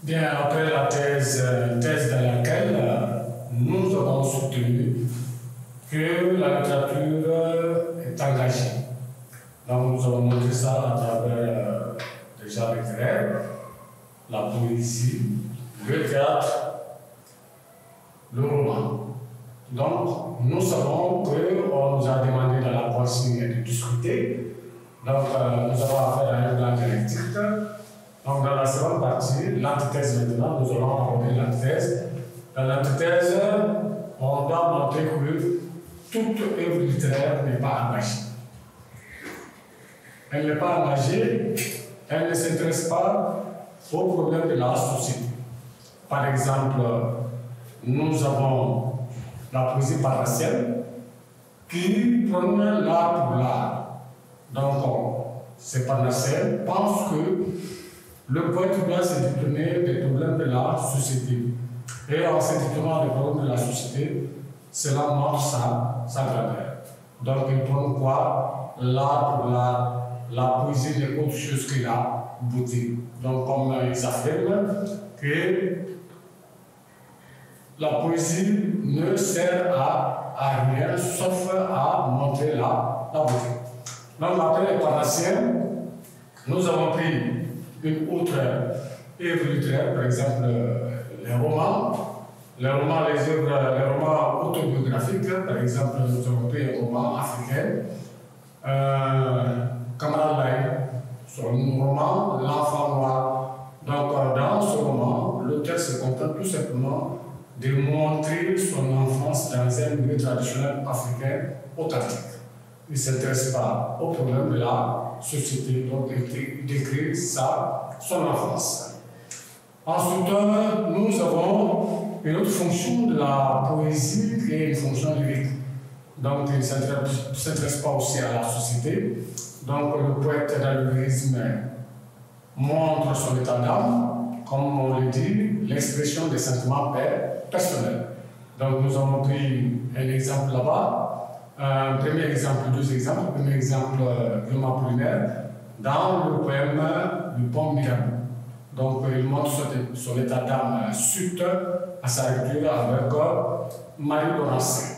Bien, après la thèse dans laquelle nous avons soutenu que la littérature est engagée. Donc nous avons montré ça à travers les genres littéraires, la poésie, le théâtre, le roman. Donc nous savons qu'on nous a demandé dans la consigne de discuter. Donc nous avons affaire à un plan dialectique. Donc dans la seconde partie, l'antithèse maintenant, nous allons aborder l'antithèse. Dans l'antithèse, on doit montrer que toute œuvre littéraire n'est pas engagée. Elle n'est pas engagée, elle ne s'intéresse pas aux problèmes de la société. Par exemple, nous avons la poésie parnassienne qui prône l'art pour l'art. Donc, ces parnassiens pensent que le poète doit se détourner des problèmes de la société. Et en se détournant des problèmes de la société, cela montre sa grandeur. Donc, il prône quoi? L'art pour l'art. La poésie n'est autre chose que la beauté. Donc, comme ils affirment que la poésie ne sert à rien sauf à montrer la beauté. Donc, après les parnassiens, nous avons pris une autre œuvre littéraire, par exemple les romans. Les romans autobiographiques, par exemple, nous avons pris un roman africain. Camarade Laye, son roman L'Enfant Noir. Donc, dans ce roman, l'auteur se contente tout simplement de montrer son enfance dans un milieu traditionnel africain authentique. Il ne s'intéresse pas aux problèmes de la société, donc il décrit son enfance. Ensuite, nous avons une autre fonction de la poésie qui est une fonction lyrique. Donc, il ne s'intéresse pas aussi à la société. Donc, le poète dans le lyrisme montre son état d'âme, comme on le dit, l'expression des sentiments personnels. Donc, nous avons pris un exemple là-bas. Un premier exemple, deux exemples. Premier exemple, Guillaume Apollinaire, dans le poème du Pont Mirabeau. Donc, il montre son état d'âme suite à sa rupture avec Marie Laurence.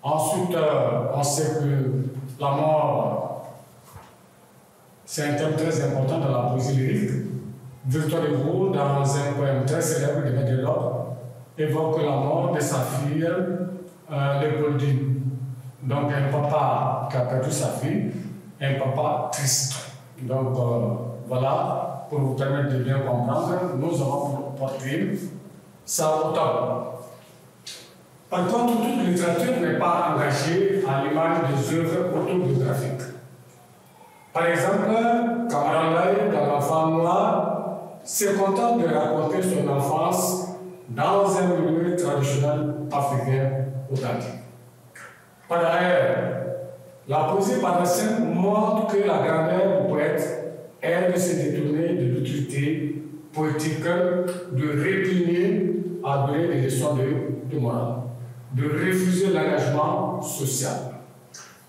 Ensuite, on sait que la mort, c'est un thème très important dans la poésie lyrique. Victor Hugo, dans un poème très célèbre de Médélope, évoque la mort de sa fille, Léopoldine. Donc, un papa qui a perdu sa fille, un papa triste. Donc, voilà, pour vous permettre de bien comprendre, nous avons porté ça au tableau. Par contre, toute littérature n'est pas engagée à l'image des œuvres autobiographiques. Par exemple, Camarade Laye, dans L'Enfant Noir, se contente de raconter son enfance dans un milieu traditionnel africain authentique. Par ailleurs, la poésie parnassienne montre que la grandeur du poète est de se détourner de l'utilité poétique, de répugner à donner des leçons de morale, de refuser l'engagement social.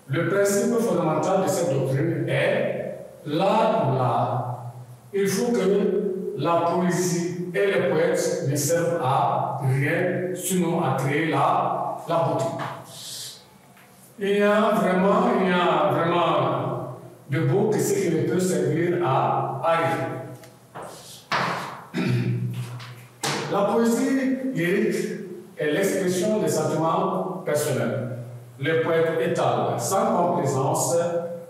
Le principe fondamental de cette doctrine est l'art pour l'art. Il faut que la poésie et les poètes ne servent à rien, sinon à créer la beauté. Il y a vraiment de beau que ce qui ne peut servir à rien. La poésie lyrique est l'expression des sentiments personnels. Le poète étale sans complaisance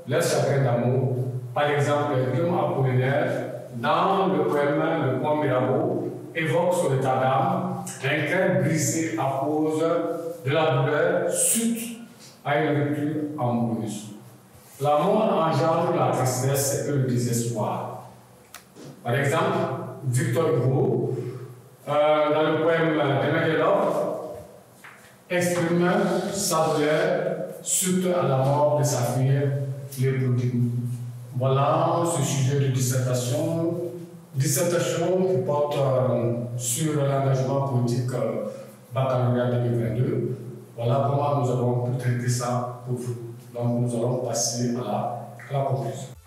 leur chagrin d'amour. Par exemple, Guillaume Apollinaire, dans le poème Le Pont Mirabeau, évoque son état d'âme, un cœur brisé à cause de la douleur suite à une rupture amoureuse. L'amour engendre la tristesse et le désespoir. Par exemple, Victor Hugo, dans le poème de Médélope, exprime sa douleur suite à la mort de sa fille, Léopoldine. Voilà ce sujet de dissertation. dissertation qui porte sur l'engagement politique baccalauréat 2022. Voilà comment nous avons pu traiter ça pour vous. Donc nous allons passer à la conclusion.